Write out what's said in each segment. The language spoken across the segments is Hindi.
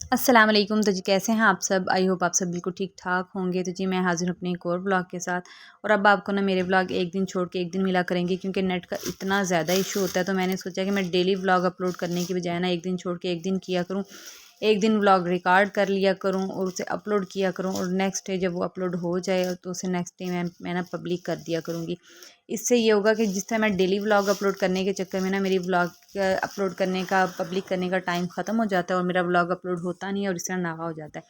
अस्सलाम वालेकुम। तो जी कैसे हैं आप सब? आई होप आप सब बिल्कुल ठीक ठाक होंगे। तो जी मैं हाज़िर हूँ अपने एक और ब्लॉग के साथ। और अब आपको ना मेरे ब्लॉग एक दिन छोड़ के एक दिन मिला करेंगे, क्योंकि नेट का इतना ज़्यादा इशू होता है। तो मैंने सोचा कि मैं डेली ब्लॉग अपलोड करने की बजाय ना एक दिन छोड़ के एक दिन किया करूँ। एक दिन व्लॉग रिकॉर्ड कर लिया करूँ और उसे अपलोड किया करूँ, और नेक्स्ट डे जब वो अपलोड हो जाए तो उसे नेक्स्ट डे मैं ना पब्लिक कर दिया करूँगी। इससे ये होगा कि जिस तरह मैं डेली व्लॉग अपलोड करने के चक्कर में ना मेरी व्लॉग अपलोड करने का, पब्लिक करने का टाइम ख़त्म हो जाता है और मेरा व्लॉग अपलोड होता नहीं है, और इस तरह नागा हो जाता है।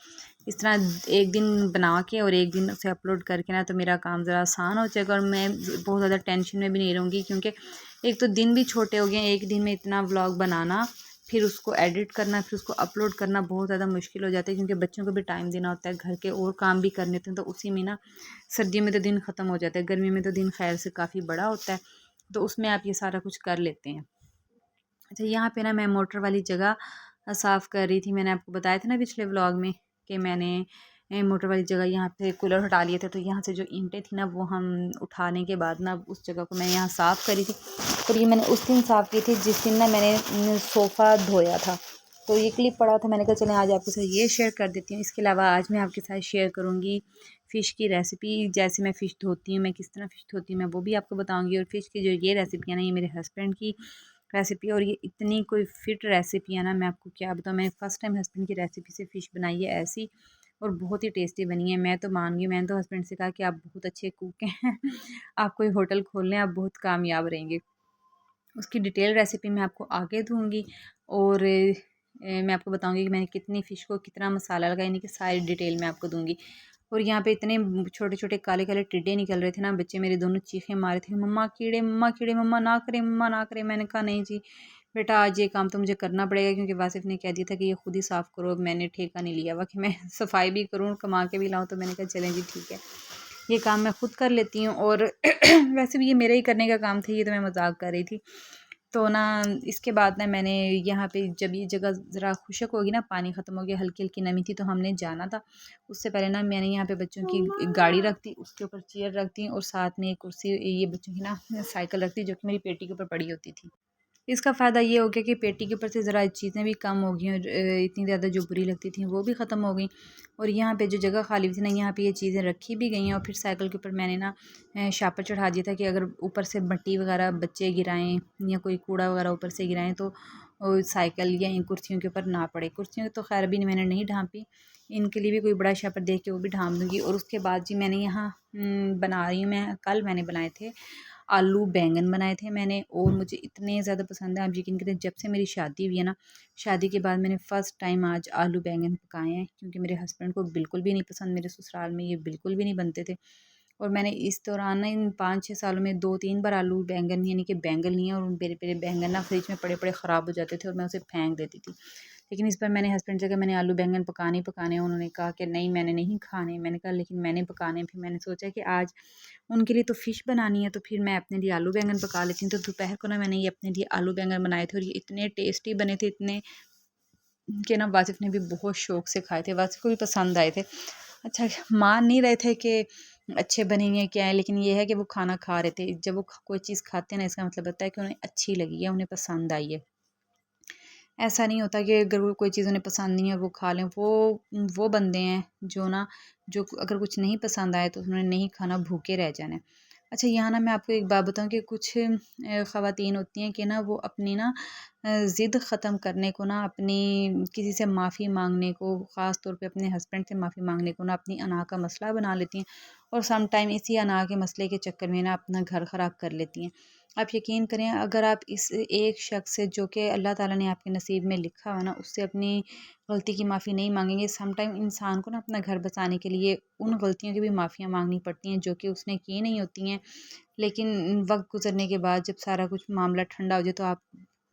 इस तरह एक दिन बना के और एक दिन उसे अपलोड करके ना तो मेरा काम ज़रा आसान हो जाएगा, और मैं बहुत ज़्यादा टेंशन में भी नहीं रहूँगी, क्योंकि एक तो दिन भी छोटे हो गए हैं। एक दिन में इतना व्लॉग बनाना, फिर उसको एडिट करना, फिर उसको अपलोड करना बहुत ज़्यादा मुश्किल हो जाता है, क्योंकि बच्चों को भी टाइम देना होता है, घर के और काम भी करने होते हैं। तो उसी में ना सर्दियों में तो दिन ख़त्म हो जाता है, गर्मी में तो दिन खैर से काफ़ी बड़ा होता है, तो उसमें आप ये सारा कुछ कर लेते हैं। अच्छा, यहाँ पे ना मैं मोटर वाली जगह साफ़ कर रही थी। मैंने आपको बताया था ना पिछले व्लॉग में कि मैंने मोटर वाली जगह यहाँ पे कूलर हटा लिए थे, तो यहाँ से जो ईंटें थी ना वो हम उठाने के बाद ना उस जगह को मैं यहाँ साफ़ करी थी। और ये मैंने उस दिन साफ़ की थी जिस दिन ना मैंने सोफ़ा धोया था। तो ये क्लिप पड़ा था, मैंने कहा चलें आज आपके साथ ये शेयर कर देती हूँ। इसके अलावा आज मैं आपके साथ शेयर करूँगी फ़िश की रेसिपी। जैसे मैं फ़िश धोती हूँ, मैं किस तरह फ़िश धोती हूँ मैं वो भी आपको बताऊँगी। और फ़िश की जो ये रेसिपी है ना, ये मेरे हस्बैंड की रेसिपी, और ये इतनी कोई फ़िट रेसिपी है ना, मैं आपको क्या बताऊँ। मैंने फ़र्स्ट टाइम हस्बैंड की रेसिपी से फ़िश बनाई है ऐसी, और बहुत ही टेस्टी बनी है। मैं तो मान गई, मैंने तो हस्बैंड से कहा कि आप बहुत अच्छे कुक हैं आप कोई होटल खोल लें, आप बहुत कामयाब रहेंगे। उसकी डिटेल रेसिपी मैं आपको आगे दूँगी, और मैं आपको बताऊँगी कि मैंने कितनी फ़िश को कितना मसाला लगाया, यानी कि सारी डिटेल मैं आपको दूँगी। और यहाँ पे इतने छोटे-छोटे काले-काले टिड्डे निकल रहे थे ना, बच्चे मेरे दोनों चीखें मार रहे थे, मम्मा कीड़े, मम्मा कीड़े, मम्मा ना करें, मम्मा ना करें। मैंने कहा नहीं जी बेटा, आज ये काम तो मुझे करना पड़ेगा, क्योंकि वासिफ़ ने कह दिया था कि ये खुद ही साफ़ करो। मैंने ठेका नहीं लिया हुआ कि मैं सफाई भी करूँ, कमा के भी लाऊँ। तो मैंने कहा चलें जी ठीक है, ये काम मैं खुद कर लेती हूँ। और वैसे भी ये मेरे ही करने का काम था, ये तो मैं मजाक कर रही थी। तो ना इसके बाद ना मैंने यहाँ पे जब ये जगह ज़रा खुशक होगी ना, पानी ख़त्म हो गया, हल्की हल्की नमी थी, तो हमने जाना था। उससे पहले ना मैंने यहाँ पे बच्चों की एक गाड़ी रख दी, उसके ऊपर चेयर रख दी, और साथ में एक कुर्सी, ये बच्चों की ना साइकिल रख दी, जो कि मेरी पेटी के ऊपर पड़ी होती थी। इसका फ़ायदा ये हो गया कि पेटी के ऊपर से ज़रा चीज़ें भी कम हो गई, और इतनी ज़्यादा जो बुरी लगती थी वो भी ख़त्म हो गई। और यहाँ पे जो जगह खाली थी ना, यहाँ पे ये चीज़ें रखी भी गई हैं। और फिर साइकिल के ऊपर मैंने ना शापर चढ़ा दिया था कि अगर ऊपर से मट्टी वगैरह बच्चे गिराएं या कोई कूड़ा वगैरह ऊपर से गिराएं, तो साइकिल या इन कुर्सियों के ऊपर ना पड़े। कुर्सियों तो खैर भी मैंने नहीं ढांपी, इनके लिए भी कोई बड़ा शापर देख के वो भी ढांप दूँगी। और उसके बाद जी मैंने यहाँ बना रही हूँ मैं, कल मैंने बनाए थे आलू बैंगन बनाए थे मैंने, और मुझे इतने ज़्यादा पसंद है, आप यकीन करें जब से मेरी शादी हुई है ना, शादी के बाद मैंने फ़र्स्ट टाइम आज आलू बैंगन पकाए हैं, क्योंकि मेरे हस्बैंड को बिल्कुल भी नहीं पसंद, मेरे ससुराल में ये बिल्कुल भी नहीं बनते थे। और मैंने इस दौरान ना इन 5-6 सालों में 2-3 बार आलू बैंगन, यानी कि बैंगन लिए, और मेरे मेरे बैंगन ना फ्रिज में पड़े-पड़े ख़राब हो जाते थे और मैं उसे फेंक देती थी। लेकिन इस बार मैंने हस्बैंड से कहा मैंने आलू बैंगन पकाने ही पकाने हैं। उन्होंने कहा कि नहीं मैंने नहीं खाने। मैंने कहा लेकिन मैंने पकाने हैं। फिर मैंने सोचा कि आज उनके लिए तो फ़िश बनानी है, तो फिर मैं अपने लिए आलू बैंगन पका लेती हूँ। तो दोपहर को ना मैंने ये अपने लिए आलू बैंगन बनाए थे, और ये इतने टेस्टी बने थे, इतने कि ना वासिफ़ ने भी बहुत शौक़ से खाए थे, वासिफ़ को भी पसंद आए थे। अच्छा, मान नहीं रहे थे कि अच्छे बने हैं क्या है, लेकिन ये है कि वो खाना खा रहे थे। जब वो कोई चीज़ खाते हैं ना, इसका मतलब होता है कि उन्हें अच्छी लगी है, उन्हें पसंद आई है। ऐसा नहीं होता कि अगर वो कोई चीज़ उन्हें पसंद नहीं है वो खा लें। वो बंदे हैं जो ना, जो अगर कुछ नहीं पसंद आए तो उन्होंने नहीं खाना, भूखे रह जाना है। अच्छा, यहाँ ना मैं आपको एक बात बताऊँ कि कुछ ख़वातीन होती हैं कि ना वो अपनी ना ज़िद ख़त्म करने को ना, अपनी किसी से माफ़ी माँगने को, ख़ास तौर पे अपने हस्बैंड से माफ़ी माँगने को ना अपनी अना का मसला बना लेती हैं, और सम टाइम इसी अना के मसले के चक्कर में ना अपना घर ख़राब कर लेती हैं। आप यकीन करें, अगर आप इस एक शख्स से जो कि अल्लाह ताला ने आपके नसीब में लिखा हुआ ना, उससे अपनी गलती की माफ़ी नहीं मांगेंगे, सम टाइम इंसान को ना अपना घर बचाने के लिए उन गलतियों की भी माफ़ियाँ मांगनी पड़ती हैं जो कि उसने की नहीं होती हैं। लेकिन वक्त गुजरने के बाद जब सारा कुछ मामला ठंडा हो जाए, तो आप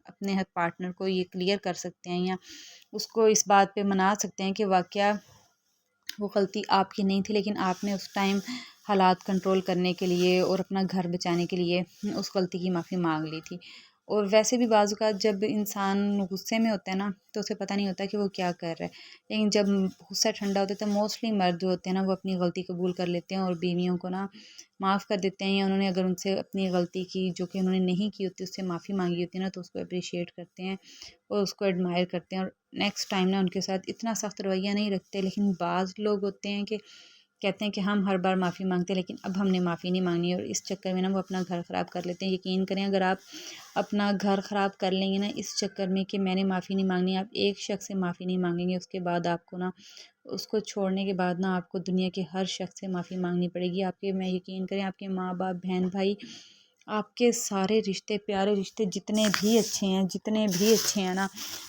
अपने पार्टनर को ये क्लियर कर सकते हैं, या उसको इस बात पे मना सकते हैं कि वाकया वो गलती आपकी नहीं थी, लेकिन आपने उस टाइम हालात कंट्रोल करने के लिए और अपना घर बचाने के लिए उस गलती की माफ़ी मांग ली थी। और वैसे भी बाज़ औक़ात जब इंसान गुस्से में होता है ना, तो उसे पता नहीं होता कि वो क्या कर रहा है। लेकिन जब गुस्सा ठंडा होता है तो मोस्टली मर्द जो होते हैं ना, वो अपनी गलती कबूल कर लेते हैं और बीवियों को ना माफ़ कर देते हैं, या उन्होंने अगर उनसे अपनी गलती की जो कि उन्होंने नहीं की होती, उससे माफ़ी मांगी होती है ना, तो उसको अप्रिशिएट करते हैं और उसको एडमायर करते हैं और नेक्स्ट टाइम ना उनके साथ इतना सख्त रवैया नहीं रखते। लेकिन बाज़ लोग होते हैं कि कहते हैं कि हम हर बार माफ़ी मांगते हैं, लेकिन अब हमने माफ़ी नहीं मांगनी है, और इस चक्कर में ना वो अपना घर ख़राब कर लेते हैं। यकीन करें, अगर आप अपना घर ख़राब कर लेंगे ना इस चक्कर में कि मैंने माफ़ी नहीं मांगनी, आप एक शख्स से माफ़ी नहीं मांगेंगे, उसके बाद आपको ना उसको छोड़ने के बाद ना आपको दुनिया के हर शख्स से माफ़ी मांगनी पड़ेगी। आपके, मैं यकीन करें, आपके माँ बाप, बहन भाई, आपके सारे रिश्ते, प्यारे रिश्ते जितने भी अच्छे हैं ना,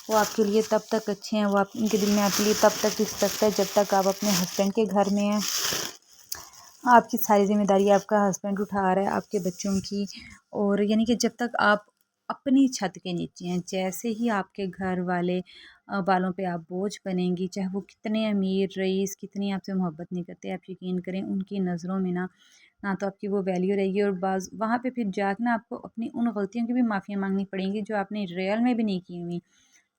वो आपके लिए तब तक अच्छे हैं, वो आप उनके दिल में आपके लिए तब तक रिस्पेक्ट है जब तक आप अपने हस्बैंड के घर में हैं। आपकी सारी ज़िम्मेदारी आपका हस्बैंड उठा रहा है आपके बच्चों की, और यानी कि जब तक आप अपनी छत के नीचे हैं, जैसे ही आपके घर वाले वालों पे आप बोझ बनेंगी, चाहे वो कितने अमीर रईस कितनी आपसे मोहब्बत नहीं करते, आप यकीन करें उनकी नज़रों में ना ना तो आपकी वो वैल्यू रहेगी, और बाज़ वहाँ पे फिर जाके ना आपको अपनी उन गलतियों की भी माफ़ियाँ मांगनी पड़ेंगी जो आपने रियल में भी नहीं की हुई।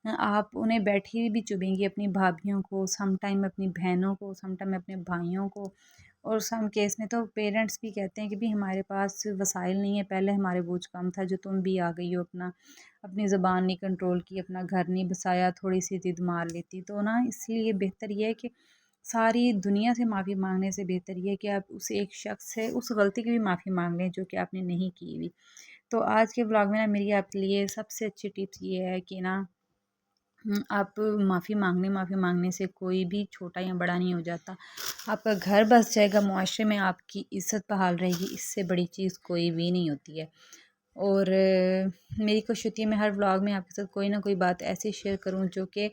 आप उन्हें बैठी हुई भी चुभेंगी, अपनी भाभीयों को, सम टाइम अपनी बहनों को, सम टाइम अपने भाइयों को, और सम केस में तो पेरेंट्स भी कहते हैं कि भी हमारे पास वसाइल नहीं है, पहले हमारे बोझ कम था, जो तुम भी आ गई हो, अपनी ज़बान नहीं कंट्रोल की, अपना घर नहीं बसाया, थोड़ी सी ज़िद मार लेती। तो ना इसलिए बेहतर ये है कि सारी दुनिया से माफ़ी मांगने से बेहतर ये है कि आप उस एक शख्स से उस गलती की भी माफ़ी मांग लें जो कि आपने नहीं की हुई। तो आज के ब्लॉग में ना मेरी आपके लिए सबसे अच्छी टिप्स ये है कि ना आप माफ़ी मांगने से कोई भी छोटा या बड़ा नहीं हो जाता। आपका घर बस जाएगा, मुआशरे में आपकी इज़्ज़त बहाल रहेगी, इससे बड़ी चीज़ कोई भी नहीं होती है। और मेरी कोशिश होती है मैं हर व्लॉग में आपके साथ कोई ना कोई बात ऐसी शेयर करूं जो कि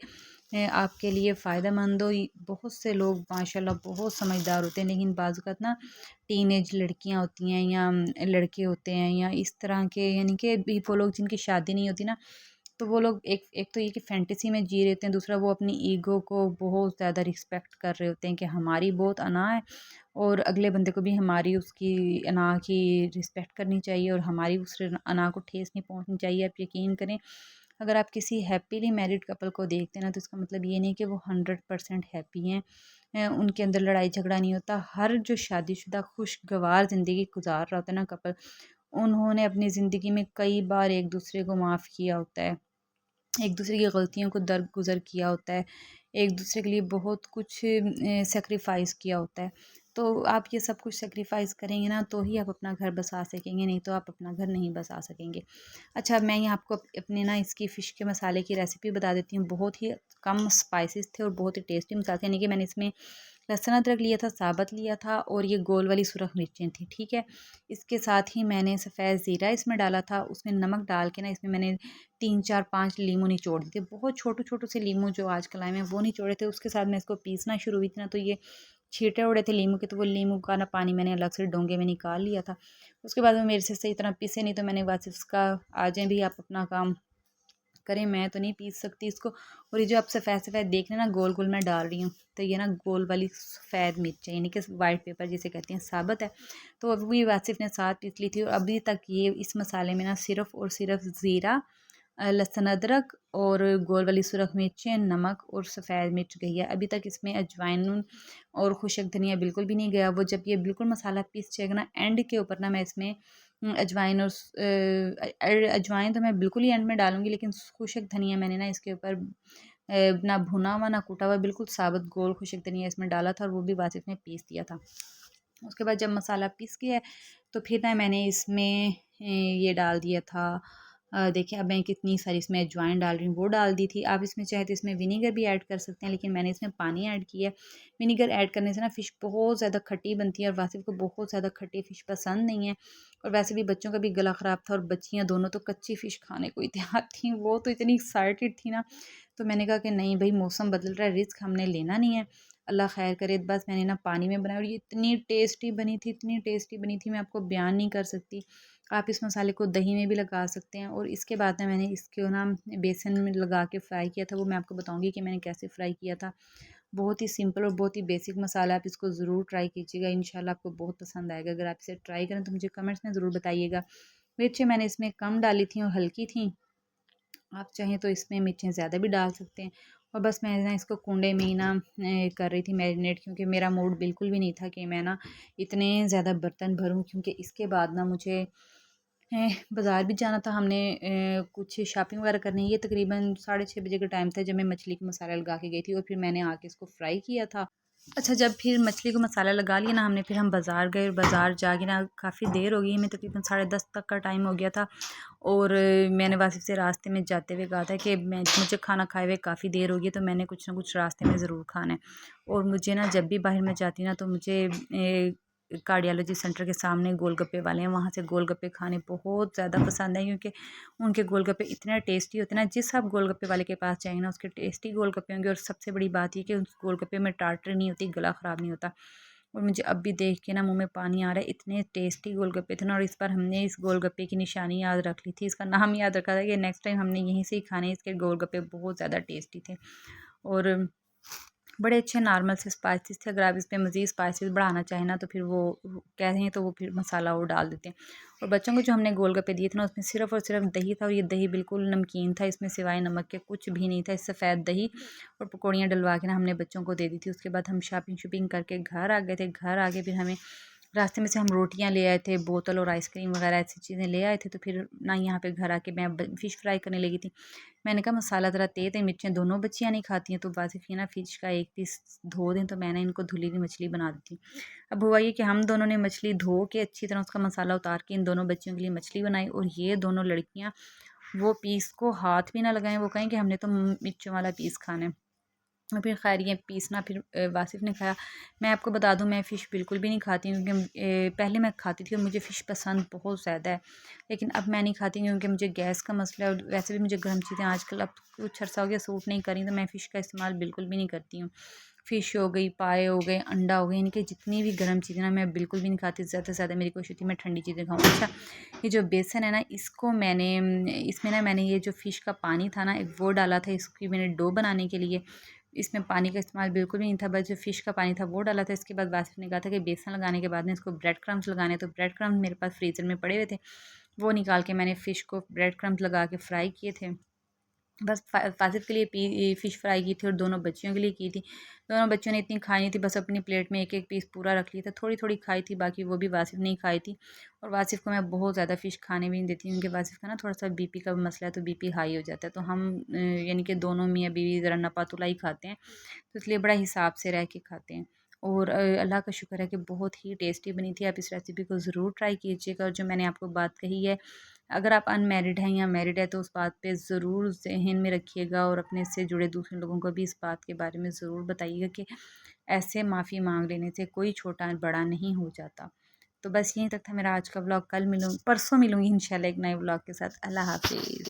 आपके लिए फ़ायदेमंद हो। बहुत से लोग माशाल्लाह बहुत समझदार होते हैं, लेकिन बाज़ औक़ात ना टीनेज लड़कियां होती हैं या लड़के होते हैं या इस तरह के, यानी कि भी वो लोग जिनकी शादी नहीं होती ना, तो वो लोग एक एक तो ये कि फ़ैंटेसी में जी रहे होते हैं, दूसरा वो अपनी ईगो को बहुत ज़्यादा रिस्पेक्ट कर रहे होते हैं कि हमारी बहुत अना है, और अगले बंदे को भी हमारी उसकी अना की रिस्पेक्ट करनी चाहिए, और हमारी उस अना को ठेस नहीं पहुंचनी चाहिए। आप यकीन करें, अगर आप किसी हैप्पीली मैरिड कपल को देखते हैं ना, तो इसका मतलब ये नहीं कि वो 100% हैप्पी हैं, उनके अंदर लड़ाई झगड़ा नहीं होता। हर जो शादीशुदा खुशगवार ज़िंदगी गुजार रहा होता है ना कपल, उन्होंने अपनी ज़िंदगी में कई बार एक दूसरे को माफ़ किया होता है, एक दूसरे की गलतियों को दरगुज़र किया होता है, एक दूसरे के लिए बहुत कुछ सैक्रिफ़ाइस किया होता है। तो आप ये सब कुछ सैक्रिफ़ाइस करेंगे ना, तो ही आप अपना घर बसा सकेंगे, नहीं तो आप अपना घर नहीं बसा सकेंगे। अच्छा, मैं यहाँ आपको अपने ना इसकी फ़िश के मसाले की रेसिपी बता देती हूँ। बहुत ही कम स्पाइसेस थे और बहुत ही टेस्टी मसाले थे, यानी कि मैंने इसमें लहसुन अदरक लिया था, साबुत लिया था, और ये गोल वाली सुरख मिर्चें थी, ठीक है। इसके साथ ही मैंने सफ़ेद ज़ीरा इसमें डाला था, उसमें नमक डाल के ना इसमें मैंने 3 4 5 लीमू निचोड़ दिए थे, बहुत छोटे-छोटे से लीमू जो आजकल आए हैं वो निचोड़े थे। उसके साथ मैं इसको पीसना शुरू हुई थी ना, तो ये छींटे उड़े थे लीमू के, तो वो लीमू का ना पानी मैंने अलग से डोंगे में निकाल लिया था। उसके बाद वो मेरे से सही तरह पीसे नहीं, तो मैंने बस इसका, आ जाएँ भी आप अपना काम करें, मैं तो नहीं पीस सकती इसको। और ये जो आप सफ़ेद-सफ़ेद देख रहे हैं ना, गोल-गोल मैं डाल रही हूँ, तो ये ना गोल वाली सफ़ेद मिर्च है, यानी कि वाइट पेपर जिसे कहते हैं, साबुत है। तो अभी वासिफ़ ने साथ पीस ली थी, और अभी तक ये इस मसाले में ना सिर्फ़ और सिर्फ़ ज़ीरा, लहसुन अदरक और गोल वाली सुरख मिर्चें, नमक और सफ़ेद मिर्च गई है। अभी तक इसमें अजवाइन और खुशक धनिया बिल्कुल भी नहीं गया। वो जब ये बिल्कुल मसाला पीस जाएगा ना, एंड के ऊपर ना मैं इसमें अजवाइन और अजवाइन तो मैं बिल्कुल ही एंड में डालूँगी, लेकिन खुशक धनिया मैंने ना इसके ऊपर ना भुना हुआ ना कूटा हुआ, बिल्कुल साबुत गोल खुशक धनिया इसमें डाला था, और वो भी वासिफ़ ने पीस दिया था। उसके बाद जब मसाला पीस गया है, तो फिर ना मैंने इसमें ये डाल दिया था, देखिए अब मैं कितनी सारी इसमें अजवाइन डाल रही हूँ, वो डाल दी थी। आप इसमें चाहे तो इसमें विनेगर भी ऐड कर सकते हैं, लेकिन मैंने इसमें पानी ऐड किया है। विनेगर ऐड करने से ना फ़िश बहुत ज़्यादा खट्टी बनती है, और वासिफ़ को बहुत ज़्यादा खट्टी फ़िश पसंद नहीं है, और वैसे भी बच्चों का भी गला ख़राब था, और बच्चियाँ दोनों तो कच्ची फ़िश खाने को ही तैयार थीं। वो तो इतनी एक्साइटेड थी ना, तो मैंने कहा कि नहीं भई, मौसम बदल रहा है, रिस्क हमने लेना नहीं है, अल्लाह खैर करे। बस मैंने ना पानी में बनाया, और ये इतनी टेस्टी बनी थी, इतनी टेस्टी बनी थी, मैं आपको बयान नहीं कर सकती। आप इस मसाले को दही में भी लगा सकते हैं, और इसके बाद ना मैंने इसको ना बेसन में लगा के फ्राई किया था, वो मैं आपको बताऊँगी कि मैंने कैसे फ्राई किया था। बहुत ही सिंपल और बहुत ही बेसिक मसाला, आप इसको ज़रूर ट्राई कीजिएगा, इंशाल्लाह आपको बहुत पसंद आएगा। अगर आप इसे ट्राई करें तो मुझे कमेंट्स में ज़रूर बताइएगा मिर्चें मैंने इसमें कम डाली थी और हल्की थी। आप चाहें तो इसमें मिर्चें ज़्यादा भी डाल सकते हैं। और बस मैं ना इसको कुंडे में ही ना कर रही थी मैरिनेट, क्योंकि मेरा मूड बिल्कुल भी नहीं था कि मैं ना इतने ज़्यादा बर्तन भरूं, क्योंकि इसके बाद ना मुझे बाज़ार भी जाना था। हमने कुछ शॉपिंग वगैरह करनी। ये तकरीबन 6:30 बजे का टाइम था जब मैं मछली को मसाला लगा के गई थी, और फिर मैंने आके इसको फ्राई किया था। अच्छा, जब फिर मछली को मसाला लगा लिया ना हमने, फिर हम बाज़ार गए, और बाज़ार जाके ना काफ़ी देर हो गई, हमें तकरीबन 10:30 तक का टाइम हो गया था। और मैंने वासिफ से रास्ते में जाते हुए कहा था कि मुझे खाना खाए हुए काफ़ी देर हो गई, तो मैंने कुछ ना कुछ रास्ते में ज़रूर खाना है। और मुझे ना जब भी बाहर में जाती ना, तो मुझे कार्डियोलॉजी सेंटर के सामने गोलगप्पे वाले हैं, वहाँ से गोलगप्पे खाने बहुत ज़्यादा पसंद है, क्योंकि उनके गोलगप्पे इतने टेस्टी होते हैं ना। जिस आप गोलगप्पे वाले के पास जाएंगे ना, उसके टेस्टी गोलगप्पे होंगे। और सबसे बड़ी बात ये कि उस गोलगप्पे में टार्टर नहीं होती, गला ख़राब नहीं होता। और मुझे अब भी देख के ना मुंह में पानी आ रहा है, इतने टेस्टी गोलगप्पे थे ना। और इस बार हमने इस गोलगप्पे की निशानी याद रख ली थी, इसका नाम याद रखा था कि नेक्स्ट टाइम हमने यहीं से ही खाने। इसके गोलगप्पे बहुत ज़्यादा टेस्टी थे, और बड़े अच्छे नॉर्मल से स्पाइसेस थे। अगर आप इसमें मज़ीद स्पाइसेस बढ़ाना चाहें ना, तो फिर वो कह रहे हैं तो वो फिर मसाला वो डाल देते हैं। और बच्चों को जो हमने गोलगप्पे दिए थे ना, उसमें सिर्फ़ और सिर्फ दही था, और ये दही बिल्कुल नमकीन था, इसमें सिवाय नमक के कुछ भी नहीं था। इस सफ़ेद दही और पकौड़ियाँ डलवा के ना हमने बच्चों को दे दी थी। उसके बाद हम शॉपिंग शूपिंग करके घर आ गए थे। घर आके फिर हमें रास्ते में से हम रोटियां ले आए थे, बोतल और आइसक्रीम वगैरह ऐसी चीज़ें ले आए थे। तो फिर ना यहाँ पे घर आके मैं फ़िश फ्राई करने लगी थी। मैंने कहा मसाला ज़रा तेज़ है, मिर्चें दोनों बच्चियाँ नहीं खाती हैं, तो वासिफ़ ये ना फ़िश का एक पीस धो दें, तो मैंने इनको धुली हुई मछली बना दी थी। अब हुआ ये कि हम दोनों ने मछली धो के अच्छी तरह उसका मसाला उतार के इन दोनों बच्चियों के लिए मछली बनाई, और ये दोनों लड़कियाँ वो पीस को हाथ भी ना लगाएं, वो कहें कि हमने तो मिर्चों वाला पीस खाना है। और फिर खैर ये पीस ना फिर वासिफ ने खाया। मैं आपको बता दूं, मैं फ़िश बिल्कुल भी नहीं खाती हूँ, क्योंकि पहले मैं खाती थी और मुझे फ़िश पसंद बहुत ज़्यादा है, लेकिन अब मैं नहीं खाती क्योंकि मुझे गैस का मसला है। और वैसे भी मुझे गर्म चीज़ें आजकल अब कुछ अर्सा हो गया सूट नहीं करी, तो मैं फ़िश का इस्तेमाल बिल्कुल भी नहीं करती हूँ। फ़िश हो गई, पाए हो गए, अंडा हो गया, इनकी जितनी भी गर्म चीज़ें ना मैं बिल्कुल भी नहीं खाती। ज़्यादा से ज़्यादा मेरी कोशिश होती है मैं ठंडी चीज़ें खाऊँ। अच्छा, ये जो बेसन है ना, इसको मैंने इसमें ना मैंने ये जो फ़िश का पानी था ना, एक वो डाला था इसकी मैंने डो बनाने के लिए। इसमें पानी का इस्तेमाल बिल्कुल भी नहीं था, बस जो फ़िश का पानी था वो डाला था। इसके बाद वासिफ़ ने कहा था कि बेसन लगाने के बाद ना इसको ब्रेड क्रम्स लगाने, तो ब्रेड क्रम्स मेरे पास फ्रीज़र में पड़े हुए थे, वो निकाल के मैंने फ़िश को ब्रेड क्रम्स लगा के फ्राई किए थे। बस फासिल के लिए फ़िश फ्राई की थी और दोनों बच्चियों के लिए की थी। दोनों बच्चों ने इतनी खाई नहीं थी, बस अपनी प्लेट में एक एक पीस पूरा रख लिया था। थोड़ी थोड़ी खाई थी, बाकी वो भी वासिफ नहीं खाई थी। और वासिफ को मैं बहुत ज़्यादा फ़िश खाने भी नहीं देती, क्योंकि वासिफ का ना थोड़ा सा बीपी का मसला है, तो बीपी हाई हो जाता है। तो हम यानी कि दोनों मियाँ बीवी ज़रा नपातुला ही खाते हैं, तो इसलिए बड़ा हिसाब से रह के खाते हैं। और अल्लाह का शुक्र है कि बहुत ही टेस्टी बनी थी। आप इस रेसिपी को ज़रूर ट्राई कीजिएगा। और जो मैंने आपको बात कही है, अगर आप अनमैरिड हैं या मैरिड है, तो उस बात पे ज़रूर ज़हन में रखिएगा, और अपने से जुड़े दूसरे लोगों को भी इस बात के बारे में ज़रूर बताइएगा कि ऐसे माफ़ी मांग लेने से कोई छोटा बड़ा नहीं हो जाता। तो बस यहीं तक था मेरा आज का व्लॉग। कल मिलूँ परसों मिलूँगी इंशाल्लाह एक नए व्लॉग के साथ। अल्लाह हाफिज़।